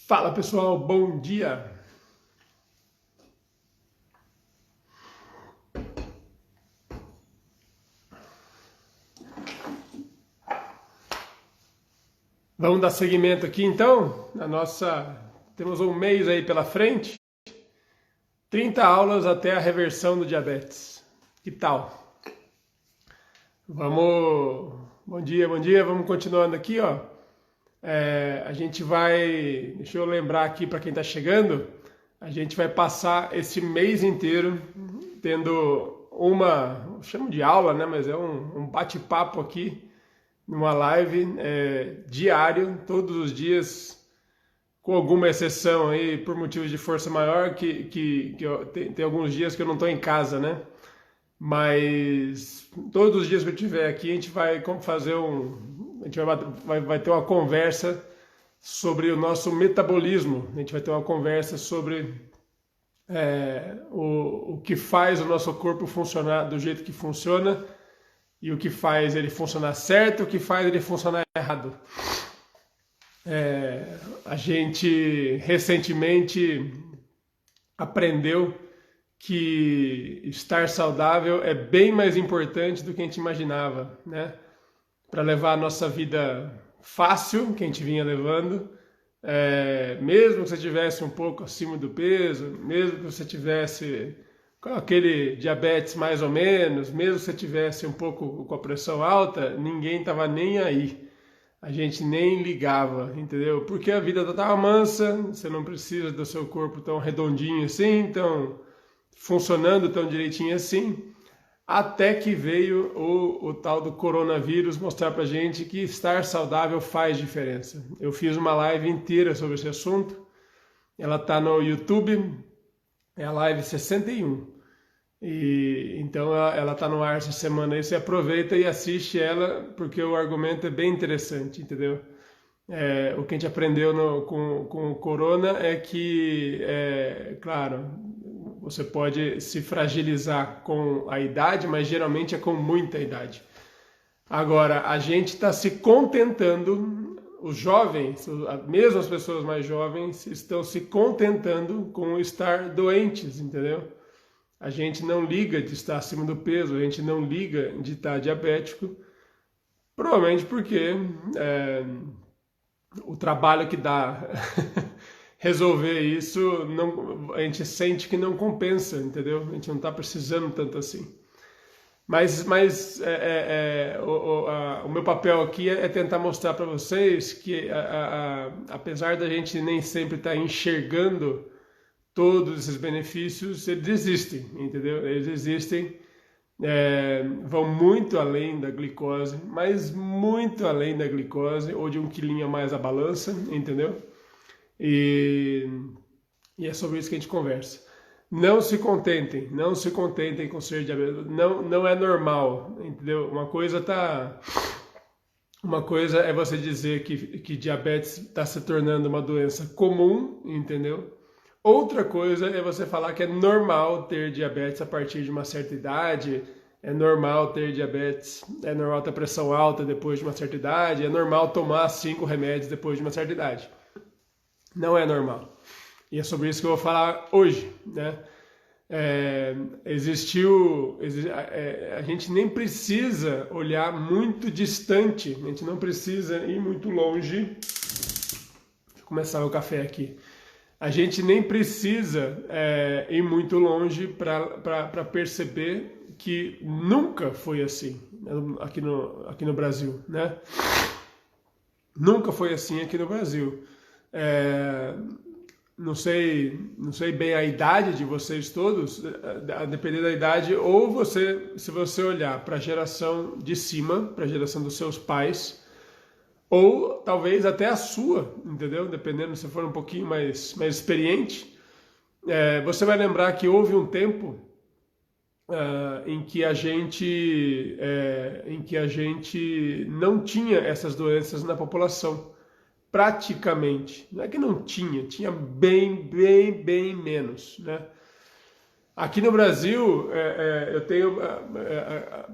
Fala pessoal, bom dia! Vamos dar seguimento aqui então? Temos um mês aí pela frente, 30 aulas até a reversão do diabetes. Que tal? Bom dia, vamos continuando aqui, ó. A gente vai, deixa eu lembrar aqui para quem está chegando, a gente vai passar esse mês inteiro tendo chamo de aula, né? Mas é um bate-papo aqui, numa live diário, todos os dias, com alguma exceção aí, por motivos de força maior, tem alguns dias que eu não estou em casa, né? Mas todos os dias que eu estiver aqui, a gente vai vai ter uma conversa sobre o nosso metabolismo. A gente vai ter uma conversa sobre o que faz o nosso corpo funcionar do jeito que funciona e o que faz ele funcionar certo e o que faz ele funcionar errado. A gente recentemente aprendeu que estar saudável é bem mais importante do que a gente imaginava, né? Para levar a nossa vida fácil, que a gente vinha levando, mesmo que você tivesse um pouco acima do peso, mesmo que você tivesse com aquele diabetes mais ou menos, mesmo que você tivesse um pouco com a pressão alta, ninguém estava nem aí. A gente nem ligava, entendeu? Porque a vida estava mansa, você não precisa do seu corpo tão redondinho assim, funcionando tão direitinho assim, até que veio o tal do coronavírus mostrar pra gente que estar saudável faz diferença. Eu fiz uma live inteira sobre esse assunto, ela tá no YouTube, é a live 61. Então ela tá no ar essa semana aí, você aproveita e assiste ela, porque o argumento é bem interessante, entendeu? O que a gente aprendeu com o corona é que, claro, você pode se fragilizar com a idade, mas geralmente é com muita idade. Agora, a gente está se contentando, os jovens, mesmo as pessoas mais jovens, estão se contentando com estar doentes, entendeu? A gente não liga de estar acima do peso, a gente não liga de estar diabético, provavelmente porque o trabalho que dá resolver isso, a gente sente que não compensa, entendeu? A gente não está precisando tanto assim. Mas o meu papel aqui é tentar mostrar para vocês que, apesar da gente nem sempre estar enxergando todos esses benefícios, eles existem, entendeu? Eles existem, vão muito além da glicose, mas muito além da glicose, ou de um quilinho a mais a balança, entendeu? E é sobre isso que a gente conversa. Não se contentem com ser diabético, não é normal, entendeu? Uma coisa é você dizer que diabetes está se tornando uma doença comum, entendeu? Outra coisa é você falar que é normal ter diabetes a partir de uma certa idade, é normal ter diabetes, é normal ter pressão alta depois de uma certa idade, é normal tomar 5 remédios depois de uma certa idade. Não é normal. E é sobre isso que eu vou falar hoje, né? A gente nem precisa olhar muito distante, a gente não precisa ir muito longe. Deixa eu começar o café aqui. A gente nem precisa ir muito longe para perceber que nunca foi assim aqui no Brasil, né? Nunca foi assim aqui no Brasil. Não sei bem a idade de vocês todos, a depender da idade, ou se você olhar para a geração de cima, para a geração dos seus pais, ou talvez até a sua, entendeu? Dependendo, se for um pouquinho mais experiente, você vai lembrar que houve um tempo em que a gente não tinha essas doenças na população. Praticamente. Não é que não tinha bem menos, né? Aqui no Brasil, eu tenho,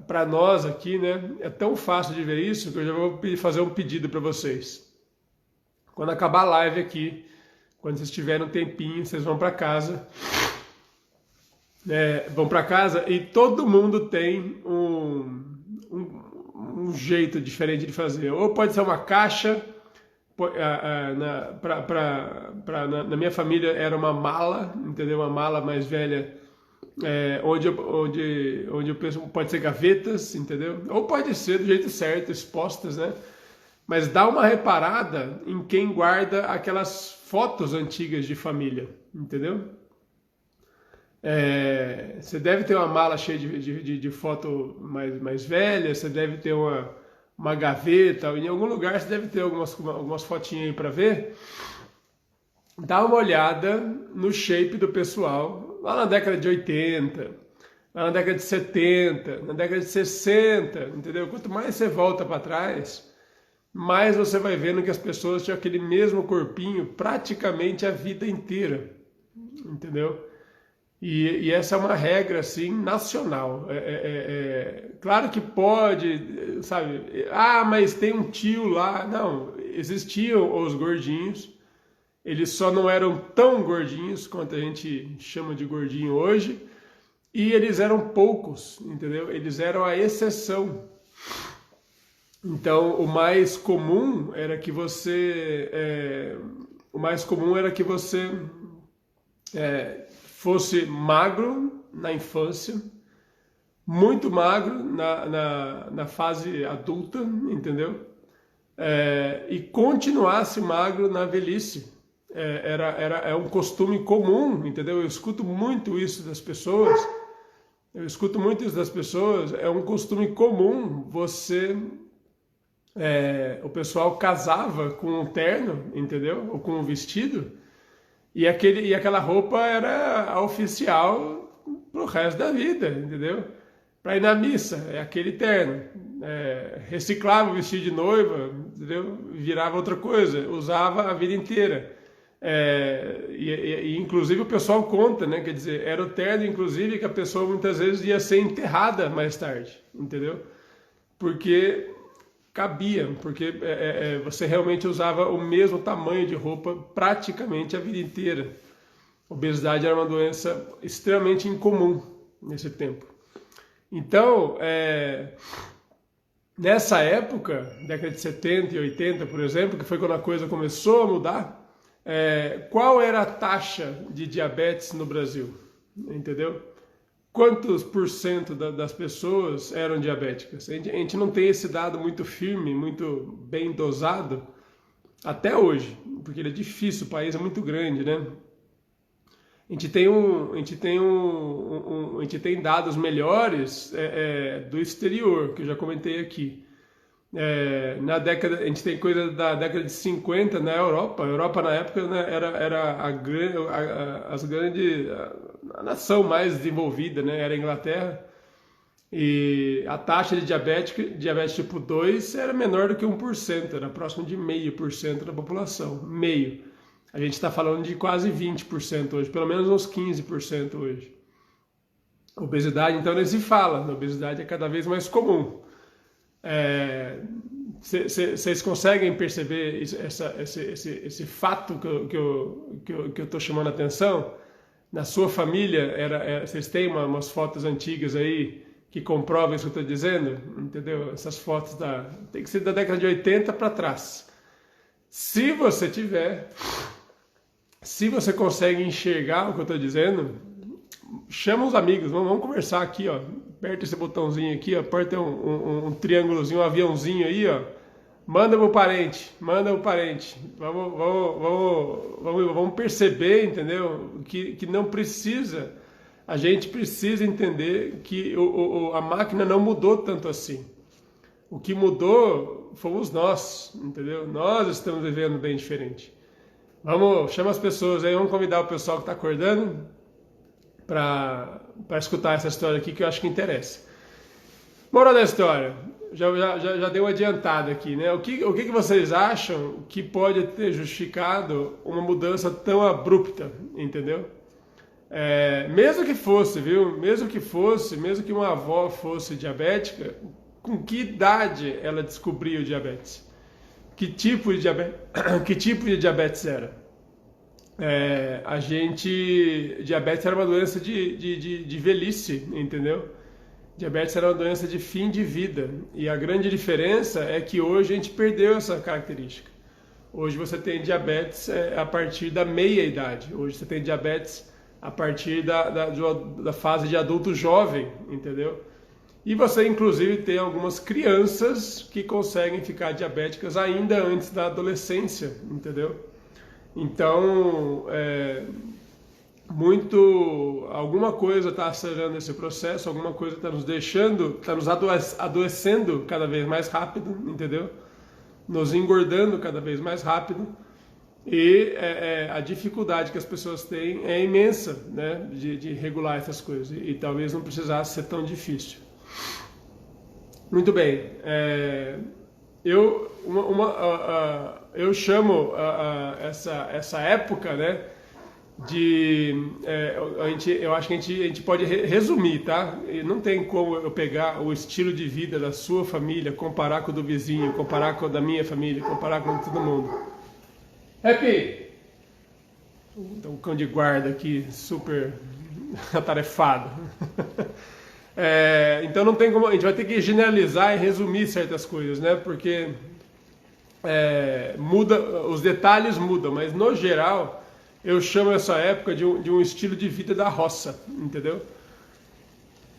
para nós aqui, né, é tão fácil de ver isso que eu já vou fazer um pedido para vocês. Quando acabar a live aqui, Quando vocês tiverem um tempinho, vocês vão para casa. Vão para casa e todo mundo tem um jeito diferente de fazer. Ou pode ser uma caixa, na minha família era uma mala, entendeu? Uma mala mais velha, onde eu penso, pode ser gavetas, entendeu? Ou pode ser do jeito certo, expostas, né? Mas dá uma reparada em quem guarda aquelas fotos antigas de família, entendeu? Você deve ter uma mala cheia de foto mais velha, você deve ter uma gaveta, em algum lugar você deve ter algumas fotinhas aí para ver. Dá uma olhada no shape do pessoal, lá na década de 80, lá na década de 70, na década de 60, entendeu? Quanto mais você volta para trás, mais você vai vendo que as pessoas tinham aquele mesmo corpinho praticamente a vida inteira, entendeu? E essa é uma regra, assim, nacional. Claro que pode, sabe? Mas tem um tio lá. Não, existiam os gordinhos. Eles só não eram tão gordinhos quanto a gente chama de gordinho hoje. E eles eram poucos, entendeu? Eles eram a exceção. Então, o mais comum era que você... fosse magro na infância, muito magro na fase adulta, entendeu? E continuasse magro na velhice. É um costume comum, entendeu? Eu escuto muito isso das pessoas. É um costume comum. O pessoal casava com um terno, entendeu? Ou com um vestido. E aquela roupa era a oficial pro resto da vida, entendeu? Para ir na missa, é aquele terno. Reciclava o vestido de noiva, entendeu? Virava outra coisa, usava a vida inteira. Inclusive o pessoal conta, né? Quer dizer, era o terno, inclusive, que a pessoa muitas vezes ia ser enterrada mais tarde, entendeu? Porque cabia, porque você realmente usava o mesmo tamanho de roupa praticamente a vida inteira. Obesidade era uma doença extremamente incomum nesse tempo. Então, nessa época, década de 70 e 80, por exemplo, que foi quando a coisa começou a mudar, qual era a taxa de diabetes no Brasil? Entendeu? Quantos por cento das pessoas eram diabéticas? A gente não tem esse dado muito firme, muito bem dosado, até hoje, porque ele é difícil, o país é muito grande, né? A gente tem dados melhores do exterior, que eu já comentei aqui. A gente tem coisa da década de 50 na Europa. A Europa na época, né, era a nação mais desenvolvida, né, era a Inglaterra, e a taxa de diabetes tipo 2 era menor do que 1%, era próximo de 0,5% da população, meio. A gente está falando de quase 20% hoje, pelo menos uns 15% hoje. Obesidade, então, nem se fala, a obesidade é cada vez mais comum. Vocês conseguem perceber esse fato que eu estou chamando a atenção? Na sua família, vocês têm umas fotos antigas aí que comprovam isso que eu estou dizendo? Entendeu? Essas fotos tem que ser da década de 80 para trás. Se você consegue enxergar o que eu estou dizendo, chama os amigos, vamos conversar aqui, ó. Aperta esse botãozinho aqui, ó, aperta um triângulozinho, um aviãozinho aí, ó. Manda o parente. Vamos perceber, entendeu? Que não precisa. A gente precisa entender que a máquina não mudou tanto assim. O que mudou fomos nós, entendeu? Nós estamos vivendo bem diferente. Chama as pessoas aí, vamos convidar o pessoal que está acordando para escutar essa história aqui que eu acho que interessa. Moral da história, já dei uma adiantada aqui, né? O que vocês acham que pode ter justificado uma mudança tão abrupta, entendeu? Mesmo que fosse, viu? Mesmo que uma avó fosse diabética, com que idade ela descobriu o diabetes? Que tipo de diabetes era? Diabetes era uma doença de velhice, entendeu? Diabetes era uma doença de fim de vida. E a grande diferença é que hoje a gente perdeu essa característica. Hoje você tem diabetes a partir da meia idade. Hoje você tem diabetes a partir da fase de adulto jovem, entendeu? E você, inclusive, tem algumas crianças que conseguem ficar diabéticas ainda antes da adolescência, entendeu? Então, alguma coisa está acelerando esse processo, alguma coisa está nos deixando, está nos adoecendo cada vez mais rápido, entendeu? Nos engordando cada vez mais rápido, e a dificuldade que as pessoas têm é imensa, né, de regular essas coisas, e talvez não precisasse ser tão difícil. Muito bem, eu chamo essa época, né, eu acho que a gente pode resumir, tá? E não tem como eu pegar o estilo de vida da sua família, comparar com o do vizinho, comparar com o da minha família, comparar com todo mundo. Happy! Então, um cão de guarda aqui, super atarefado. Então não tem como, a gente vai ter que generalizar e resumir certas coisas, né? Porque os detalhes mudam, mas no geral eu chamo essa época de um estilo de vida da roça, entendeu?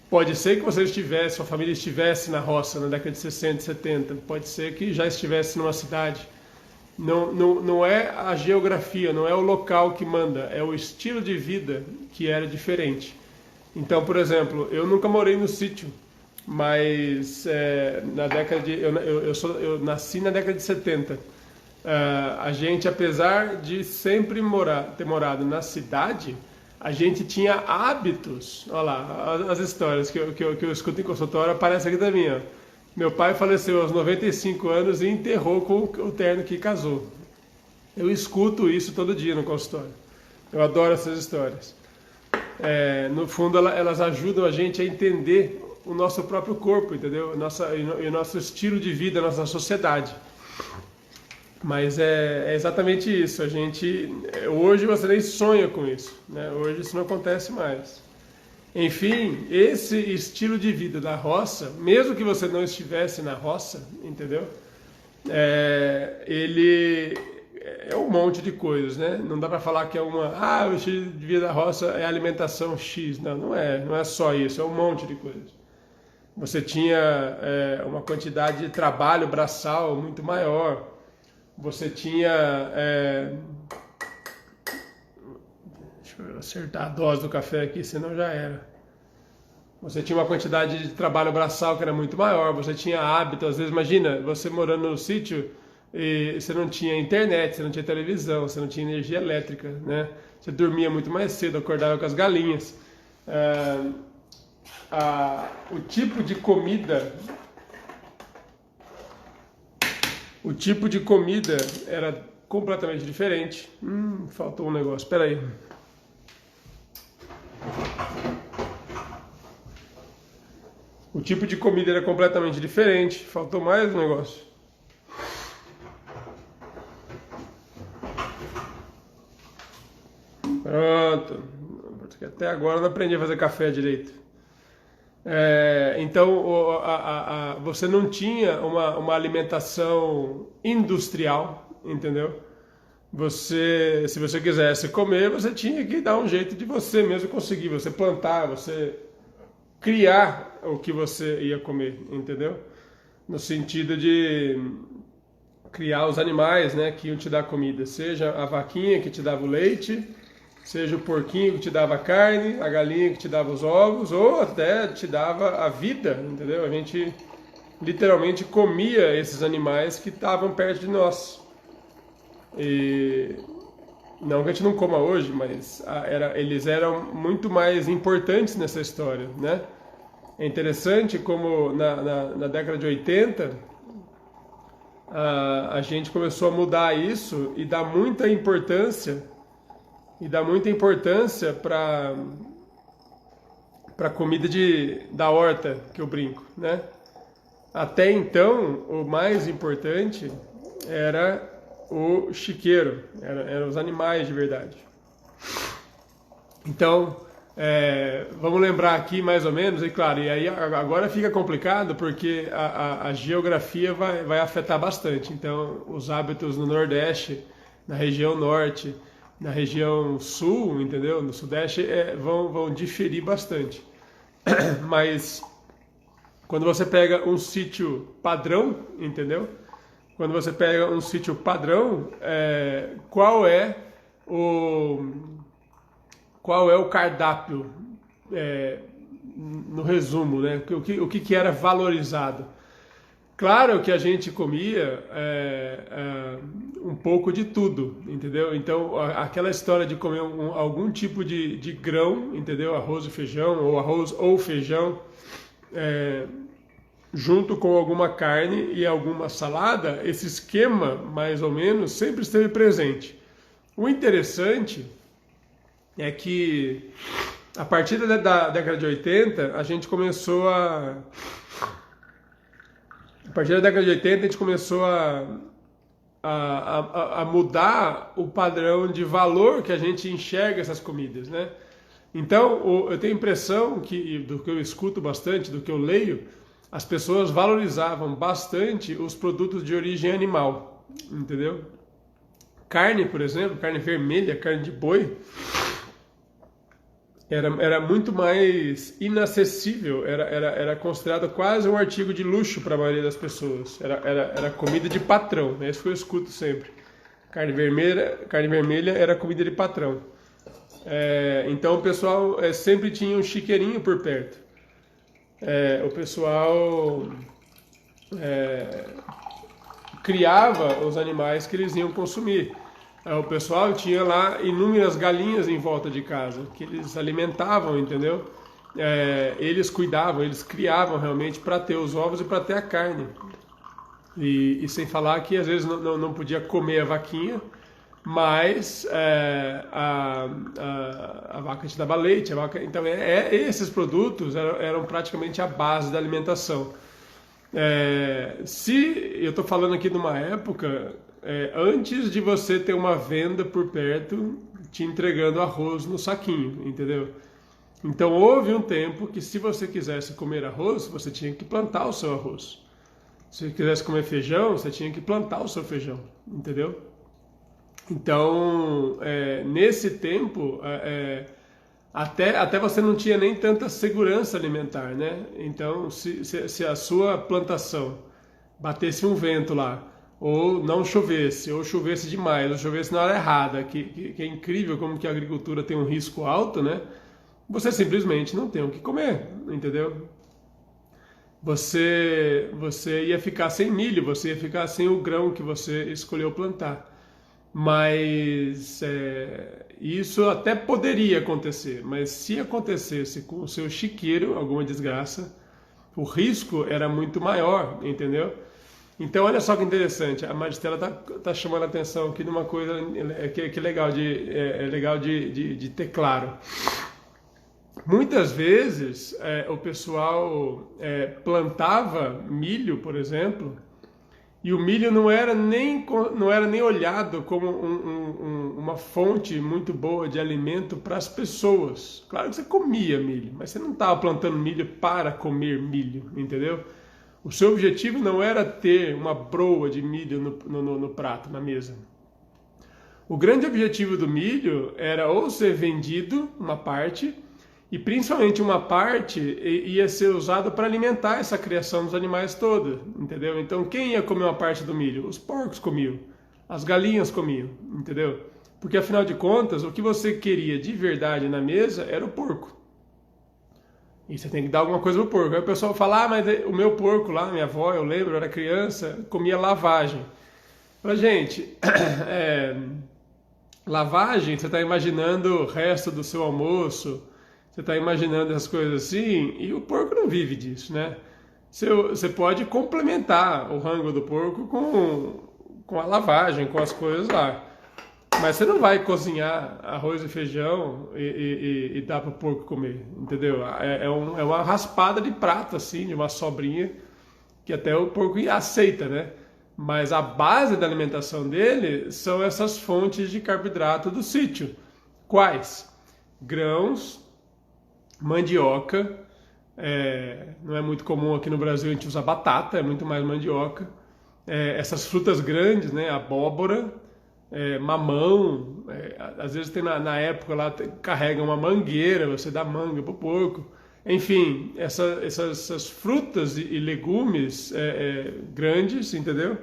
Pode ser que você sua família estivesse na roça na década de 60, 70, pode ser que já estivesse numa cidade. Não é a geografia, não é o local que manda, é o estilo de vida que era diferente. Então, por exemplo, eu nunca morei no sítio, mas na década eu nasci na década de 70. A gente, apesar de sempre ter morado na cidade, a gente tinha hábitos. Olha lá, as histórias que eu escuto em consultório aparecem aqui também, ó. Meu pai faleceu aos 95 anos e enterrou com o terno que casou. Eu escuto isso todo dia no consultório. Eu adoro essas histórias. No fundo, elas ajudam a gente a entender o nosso próprio corpo, entendeu? E o nosso estilo de vida, a nossa sociedade. Mas é exatamente isso. Hoje você nem sonha com isso, né? Hoje isso não acontece mais. Enfim, esse estilo de vida da roça, mesmo que você não estivesse na roça, entendeu? Ele é um monte de coisas, né? Não dá para falar que o estilo de vida da roça é alimentação X. Não é só isso, é um monte de coisas. Você tinha uma quantidade de trabalho braçal muito maior. Você tinha... deixa eu acertar a dose do café aqui, senão já era. Você tinha uma quantidade de trabalho braçal que era muito maior. Você tinha hábito, às vezes, imagina, você morando no sítio e você não tinha internet, você não tinha televisão, você não tinha energia elétrica, né? Você dormia muito mais cedo, acordava com as galinhas. O tipo de comida era completamente diferente. Faltou um negócio, espera aí. O tipo de comida era completamente diferente. Faltou mais um negócio. Pronto. Porque até agora eu não aprendi a fazer café direito. Então, você não tinha uma alimentação industrial, entendeu? Se você quisesse comer, você tinha que dar um jeito de você mesmo conseguir. Você plantar, você criar o que você ia comer, entendeu? No sentido de criar os animais, né, que iam te dar comida. Seja a vaquinha que te dava o leite, seja o porquinho que te dava a carne, a galinha que te dava os ovos, ou até te dava a vida, entendeu? A gente literalmente comia esses animais que estavam perto de nós. E não que a gente não coma hoje, mas eles eram muito mais importantes nessa história, né? É interessante como na década de 80 a gente começou a mudar isso e dar muita importância para comida da horta, que eu brinco, né? Até então, o mais importante era o chiqueiro, eram os animais de verdade, Então, vamos lembrar aqui mais ou menos, e claro, e aí agora fica complicado porque a geografia vai afetar bastante. Então, os hábitos no Nordeste, na região Norte, na região Sul, entendeu? No Sudeste, vão diferir bastante. Mas quando você pega um sítio padrão, entendeu? Quando você pega um sítio padrão, qual é o cardápio, no resumo, né? O que era valorizado? Claro que a gente comia um pouco de tudo, entendeu? Então, aquela história de comer algum tipo de grão, entendeu? Arroz e feijão, ou arroz ou feijão, junto com alguma carne e alguma salada, esse esquema, mais ou menos, sempre esteve presente. O interessante é que, a partir da década de 80, a gente começou a... A partir da década de 80, a gente começou a mudar o padrão de valor que a gente enxerga essas comidas, né? Então, eu tenho a impressão que, do que eu escuto bastante, do que eu leio, as pessoas valorizavam bastante os produtos de origem animal, entendeu? Carne, por exemplo, carne vermelha, carne de boi, era muito mais inacessível, era considerado quase um artigo de luxo para a maioria das pessoas. Era comida de patrão, né? Isso que eu escuto sempre. Carne vermelha era comida de patrão. Então o pessoal sempre tinha um chiqueirinho por perto. O pessoal criava os animais que eles iam consumir. O pessoal tinha lá inúmeras galinhas em volta de casa, que eles alimentavam, entendeu? Eles cuidavam, eles criavam realmente para ter os ovos e para ter a carne. E sem falar que às vezes não podia comer a vaquinha, mas a vaca te dava leite. Então esses produtos eram praticamente a base da alimentação. Se eu estou falando aqui de uma época antes de você ter uma venda por perto te entregando arroz no saquinho, entendeu? Então houve um tempo que, se você quisesse comer arroz, você tinha que plantar o seu arroz. Se você quisesse comer feijão, você tinha que plantar o seu feijão, entendeu? Então, nesse tempo, até você não tinha nem tanta segurança alimentar, né? Então, se a sua plantação batesse um vento lá, ou não chovesse, ou chovesse demais, ou chovesse na hora errada, que é incrível como que a agricultura tem um risco alto, né? Você simplesmente não tem o que comer, entendeu? Você ia ficar sem milho, você ia ficar sem o grão que você escolheu plantar. Mas isso até poderia acontecer, mas se acontecesse com o seu chiqueiro, alguma desgraça, o risco era muito maior, entendeu? Então, olha só que interessante, a Maristela tá chamando a atenção aqui de uma coisa que é legal de ter claro. Muitas vezes o pessoal plantava milho, por exemplo, e o milho não era nem olhado como uma fonte muito boa de alimento para as pessoas. Claro que você comia milho, mas você não estava plantando milho para comer milho, entendeu? O seu objetivo não era ter uma broa de milho no prato, na mesa. O grande objetivo do milho era ou ser vendido, uma parte, e principalmente uma parte ia ser usada para alimentar essa criação dos animais toda, entendeu? Então quem ia comer uma parte do milho? Os porcos comiam, as galinhas comiam, entendeu? Porque afinal de contas, o que você queria de verdade na mesa era o porco. E você tem que dar alguma coisa pro porco. Aí o pessoal fala, mas o meu porco lá, minha avó, eu lembro, eu era criança, comia lavagem. Fala, gente, lavagem, você está imaginando o resto do seu almoço, você está imaginando essas coisas assim, e o porco não vive disso, né? Você pode complementar o rango do porco com a lavagem, com as coisas lá. Mas você não vai cozinhar arroz e feijão e dar para o porco comer, entendeu? É uma raspada de prato, assim, de uma sobrinha, que até o porco aceita, né? Mas a base da alimentação dele são essas fontes de carboidrato do sítio. Quais? grãos, mandioca, não é muito comum aqui no Brasil a gente usar batata, é muito mais mandioca, essas frutas grandes, né, abóbora, mamão, às vezes tem na época lá, carrega uma mangueira, você dá manga pro porco, enfim, essas frutas e legumes grandes, entendeu?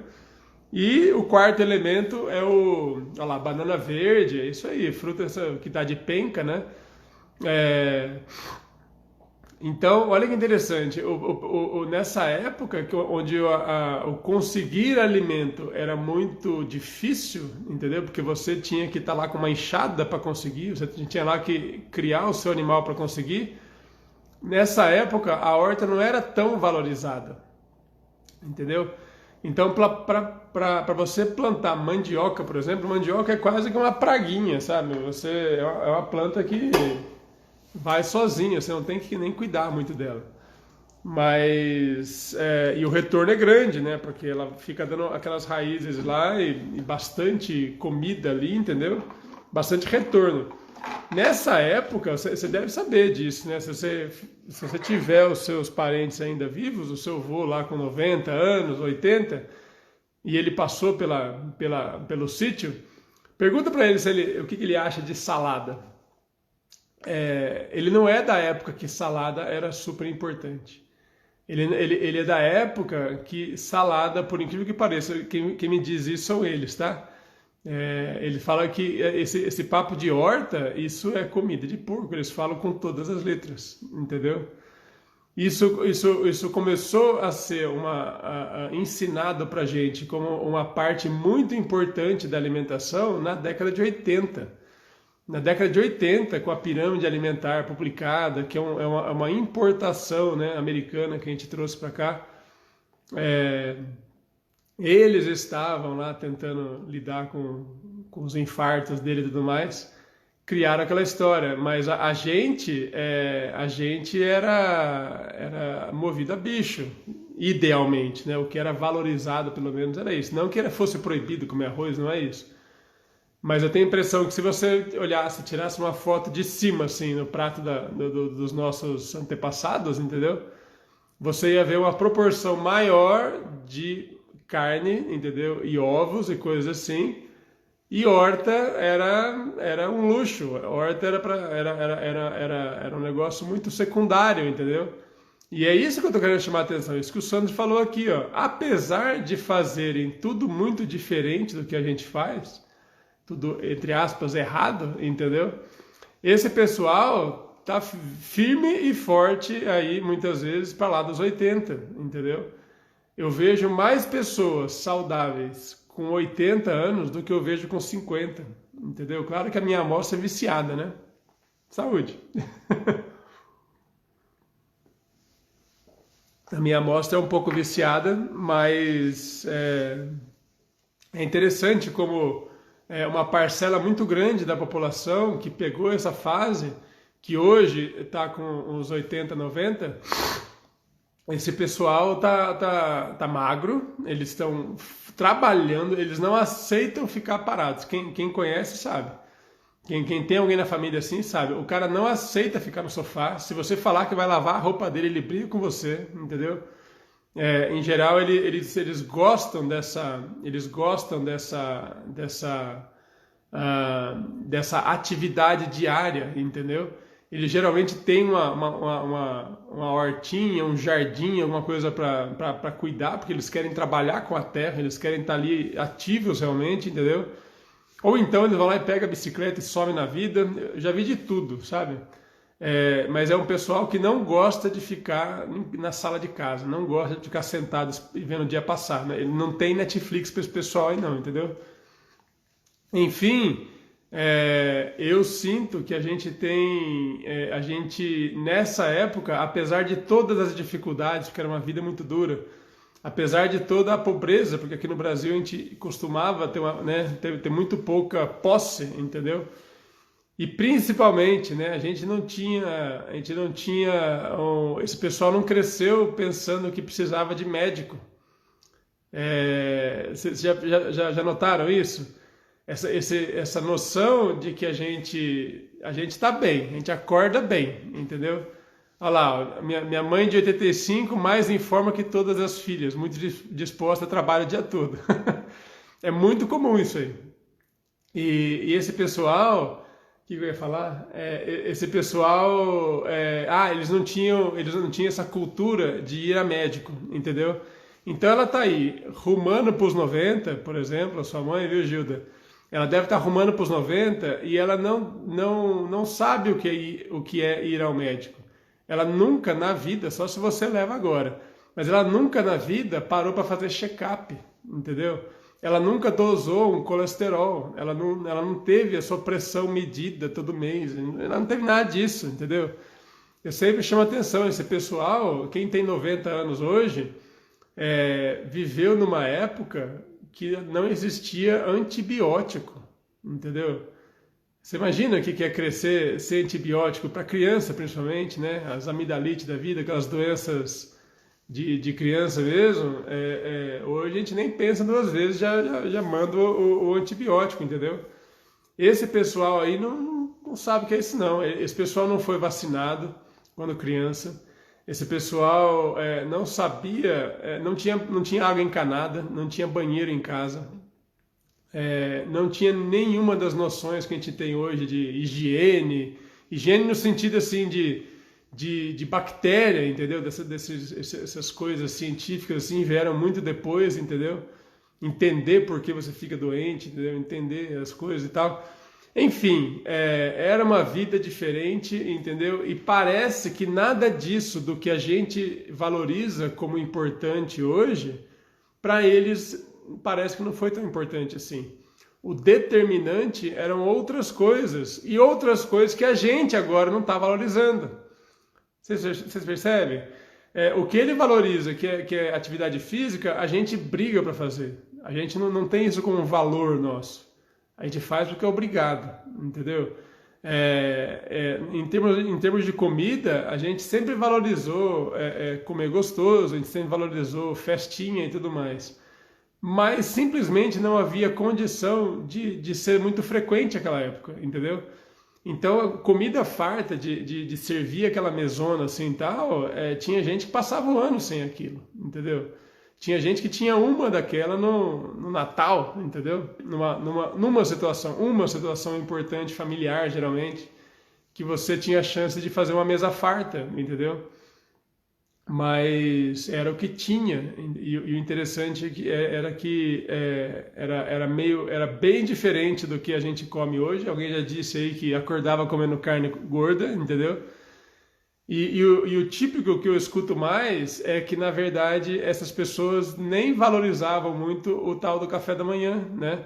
E o quarto elemento é olha lá, banana verde, é isso aí, fruta que dá de penca, né? É, então, olha que interessante, nessa época onde o conseguir alimento era muito difícil, entendeu? Porque você tinha que estar lá com uma enxada para conseguir, você tinha lá que criar o seu animal para conseguir. Nessa época, a horta não era tão valorizada, entendeu? Então, para você plantar mandioca, por exemplo, mandioca é quase que uma praguinha, sabe? É uma planta que vai sozinha, você não tem que nem cuidar muito dela. Mas, e o retorno é grande, né? Porque ela fica dando aquelas raízes lá e bastante comida ali, entendeu? Bastante retorno. Nessa época, você deve saber disso, né? Se você tiver os seus parentes ainda vivos, o seu avô lá com 90 anos, 80, e ele passou pelo sítio, pergunta para ele, o que ele acha de salada. Ele não é da época que salada era super importante. Ele é da época que salada, por incrível que pareça, quem me diz isso são eles, tá? Ele fala que esse papo de horta, isso é comida de porco, eles falam com todas as letras, entendeu? Isso começou a ser ensinado pra gente como uma parte muito importante da alimentação na década de 80. Na década de 80, com a pirâmide alimentar publicada, que é uma importação, né, americana que a gente trouxe para cá, eles estavam lá tentando lidar com os infartos dele e tudo mais, criaram aquela história, mas a gente era movido a bicho, idealmente, né? O que era valorizado pelo menos era isso. Não que fosse proibido comer arroz, não é isso. Mas eu tenho a impressão que se você olhasse, tirasse uma foto de cima, assim, no prato dos nossos antepassados, entendeu? Você ia ver uma proporção maior de carne, entendeu? E ovos e coisas assim. E horta era um luxo. Horta era um negócio muito secundário, entendeu? E é isso que eu tô querendo chamar a atenção. Isso que o Sandro falou aqui, ó. Apesar de fazerem tudo muito diferente do que a gente faz, tudo, entre aspas, errado, entendeu? Esse pessoal tá firme e forte aí, muitas vezes, para lá dos 80, entendeu? Eu vejo mais pessoas saudáveis com 80 anos do que eu vejo com 50, entendeu? Claro que a minha amostra é viciada, né? Saúde! A minha amostra é um pouco viciada, mas é interessante como uma parcela muito grande da população que pegou essa fase, que hoje está com uns 80, 90, esse pessoal tá magro, eles estão trabalhando, eles não aceitam ficar parados. Quem conhece sabe. Quem tem alguém na família assim sabe. O cara não aceita ficar no sofá. Se você falar que vai lavar a roupa dele, ele briga com você, entendeu? Em geral, eles gostam dessa atividade diária, entendeu? Eles geralmente têm uma hortinha, um jardim, alguma coisa para cuidar, porque eles querem trabalhar com a terra, eles querem estar ali ativos realmente, entendeu? Ou então eles vão lá e pegam a bicicleta e somem na vida. Eu já vi de tudo, sabe? Mas é um pessoal que não gosta de ficar na sala de casa, não gosta de ficar sentado e vendo o dia passar, né? Ele não tem Netflix para esse pessoal aí não, entendeu? Enfim, eu sinto que a gente nessa época, apesar de todas as dificuldades, porque era uma vida muito dura, apesar de toda a pobreza, porque aqui no Brasil a gente costumava ter muito pouca posse, entendeu? E principalmente, né, a gente não tinha, esse pessoal não cresceu pensando que precisava de médico. Vocês já notaram isso? essa noção de que a gente está bem, a gente acorda bem, entendeu? Olha lá, ó, minha mãe de 85 mais em forma que todas as filhas, muito disposta a trabalhar o dia todo. É muito comum isso aí. E esse pessoal, o que eu ia falar? Esse pessoal, eles não tinham essa cultura de ir a médico, entendeu? Então ela tá aí, rumando para os 90, por exemplo, a sua mãe, viu, Gilda? Ela deve estar rumando para os 90 e ela não sabe o que é ir ao médico. Ela nunca na vida, só se você leva agora, mas ela nunca na vida parou para fazer check-up, entendeu? Ela nunca dosou um colesterol, ela não teve a sua pressão medida todo mês, ela não teve nada disso, entendeu? Eu sempre chamo a atenção, esse pessoal, quem tem 90 anos hoje, viveu numa época que não existia antibiótico, entendeu? Você imagina o que é crescer sem antibiótico para criança, principalmente, né? As amidalite da vida, aquelas doenças de criança mesmo. Hoje a gente nem pensa duas vezes, já manda o antibiótico, entendeu? Esse pessoal aí não sabe o que é isso, não. Esse pessoal não foi vacinado quando criança. Esse pessoal não sabia, não tinha água encanada, não tinha banheiro em casa. Não tinha nenhuma das noções que a gente tem hoje de higiene no sentido assim de bactéria, entendeu? Essas coisas científicas assim vieram muito depois, entendeu? Entender por que você fica doente, entendeu? Entender as coisas e tal. Enfim, era uma vida diferente, entendeu? E parece que nada disso do que a gente valoriza como importante hoje, para eles parece que não foi tão importante assim. O determinante eram outras coisas, e outras coisas que a gente agora não está valorizando. Vocês percebem? O que ele valoriza, que é atividade física, a gente briga para fazer. A gente não tem isso como um valor nosso. A gente faz porque é obrigado, entendeu? Em termos de comida, a gente sempre valorizou comer gostoso, a gente sempre valorizou festinha e tudo mais. Mas simplesmente não havia condição de ser muito frequente naquela época, entendeu? Então, comida farta de servir aquela mesona assim e tal, tinha gente que passava um ano sem aquilo, entendeu? Tinha gente que tinha uma daquela no Natal, entendeu? Uma situação importante, familiar, geralmente, que você tinha a chance de fazer uma mesa farta, entendeu? Mas era o que tinha, e o interessante era que era bem diferente do que a gente come hoje. Alguém já disse aí que acordava comendo carne gorda, entendeu? E o típico que eu escuto mais é que, na verdade, essas pessoas nem valorizavam muito o tal do café da manhã, né?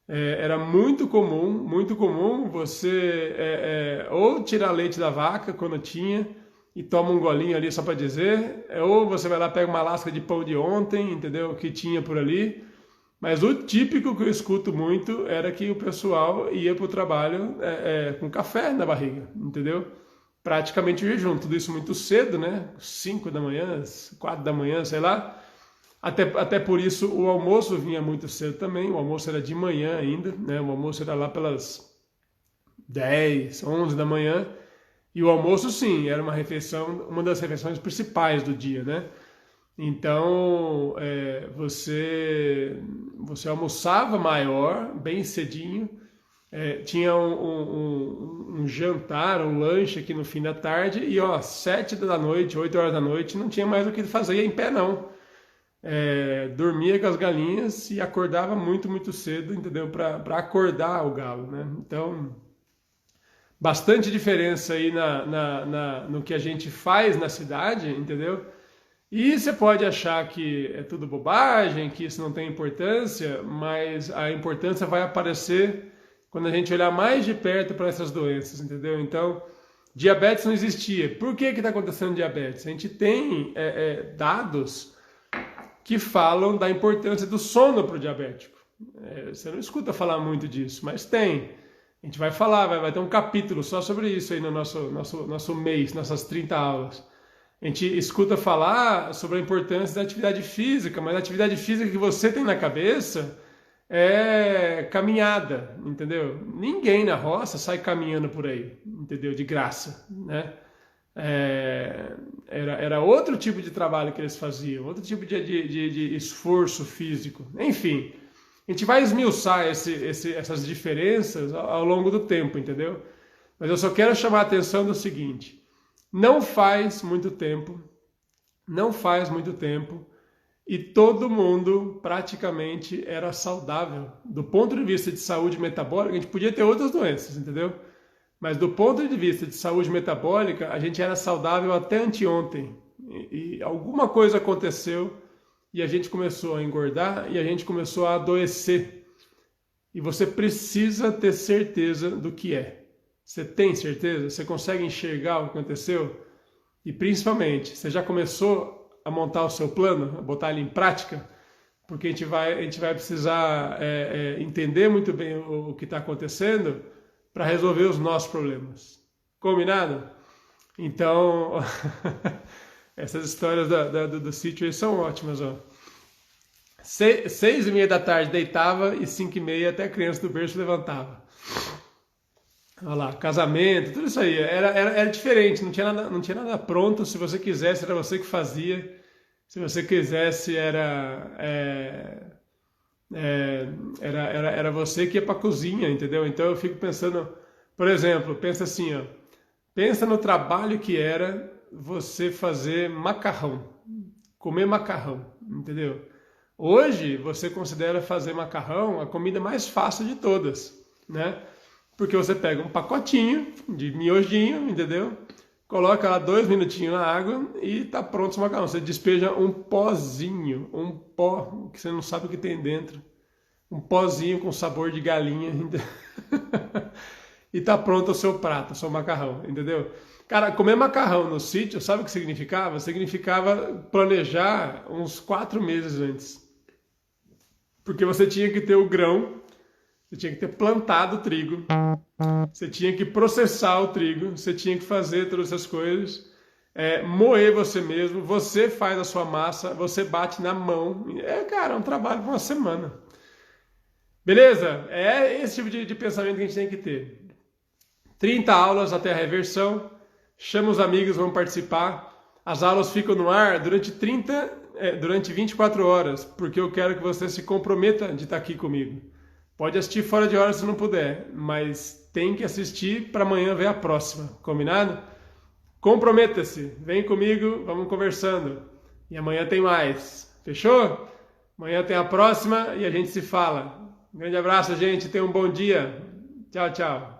Era muito comum você ou tirar leite da vaca quando tinha, e toma um golinho ali só para dizer, ou você vai lá, pega uma lasca de pão de ontem, entendeu? Que tinha por ali. Mas o típico que eu escuto muito era que o pessoal ia para o trabalho com café na barriga, entendeu? Praticamente jejum, tudo isso muito cedo, né? 5 da manhã, 4 da manhã, sei lá. Até por isso o almoço vinha muito cedo também, o almoço era de manhã ainda, né? O almoço era lá pelas 10, 11 da manhã. E o almoço, sim, era uma das refeições principais do dia, né? Então, você almoçava maior, bem cedinho, tinha um jantar, um lanche aqui no fim da tarde, e 7 da noite, 8 horas da noite, não tinha mais o que fazer em pé, não. Dormia com as galinhas e acordava muito, muito cedo, entendeu? Para acordar o galo, né? Então, bastante diferença aí no que a gente faz na cidade, entendeu? E você pode achar que é tudo bobagem, que isso não tem importância, mas a importância vai aparecer quando a gente olhar mais de perto para essas doenças, entendeu? Então, diabetes não existia. Por que está acontecendo diabetes? A gente tem dados que falam da importância do sono para o diabético. Você não escuta falar muito disso, mas tem. A gente vai falar, vai ter um capítulo só sobre isso aí no nosso mês, nossas 30 aulas. A gente escuta falar sobre a importância da atividade física, mas a atividade física que você tem na cabeça é caminhada, entendeu? Ninguém na roça sai caminhando por aí, entendeu? De graça, né? Era outro tipo de trabalho que eles faziam, outro tipo de esforço físico. Enfim, a gente vai esmiuçar essas diferenças ao longo do tempo, entendeu? Mas eu só quero chamar a atenção do seguinte: não faz muito tempo, não faz muito tempo, e todo mundo praticamente era saudável. Do ponto de vista de saúde metabólica, a gente podia ter outras doenças, entendeu? Mas do ponto de vista de saúde metabólica, a gente era saudável até anteontem. E alguma coisa aconteceu e a gente começou a engordar e a gente começou a adoecer. E você precisa ter certeza do que é. Você tem certeza? Você consegue enxergar o que aconteceu? E principalmente, você já começou a montar o seu plano, a botar ele em prática? Porque a gente vai precisar entender muito bem o que está acontecendo para resolver os nossos problemas. Combinado? Então, essas histórias do sítio aí são ótimas. Ó. 6:30 da tarde deitava e 5:30 até a criança do berço levantava. Olha lá, casamento, tudo isso aí. Era diferente, não tinha nada pronto. Se você quisesse, era você que fazia. Se você quisesse, era você que ia para a cozinha, entendeu? Então eu fico pensando, por exemplo, pensa assim, ó, pensa no trabalho que era você fazer macarrão, comer macarrão, entendeu? Hoje você considera fazer macarrão a comida mais fácil de todas, né? Porque você pega um pacotinho de miojinho, entendeu? Coloca lá 2 minutinhos na água e tá pronto o macarrão. Você despeja um pozinho, um pó que você não sabe o que tem dentro. Um pozinho com sabor de galinha. E tá pronto o seu prato, o seu macarrão, entendeu? Cara, comer macarrão no sítio, sabe o que significava? Significava planejar uns 4 meses antes. Porque você tinha que ter o grão, você tinha que ter plantado o trigo, você tinha que processar o trigo, você tinha que fazer todas essas coisas, moer você mesmo, você faz a sua massa, você bate na mão. Cara, é um trabalho para uma semana. Beleza? É esse tipo de pensamento que a gente tem que ter. 30 aulas até a reversão, chama os amigos, vão participar. As aulas ficam no ar durante 24 horas, porque eu quero que você se comprometa de estar aqui comigo. Pode assistir fora de hora se não puder, mas tem que assistir para amanhã ver a próxima, combinado? Comprometa-se, vem comigo, vamos conversando. E amanhã tem mais, fechou? Amanhã tem a próxima e a gente se fala. Um grande abraço, gente, tenha um bom dia. Tchau, tchau.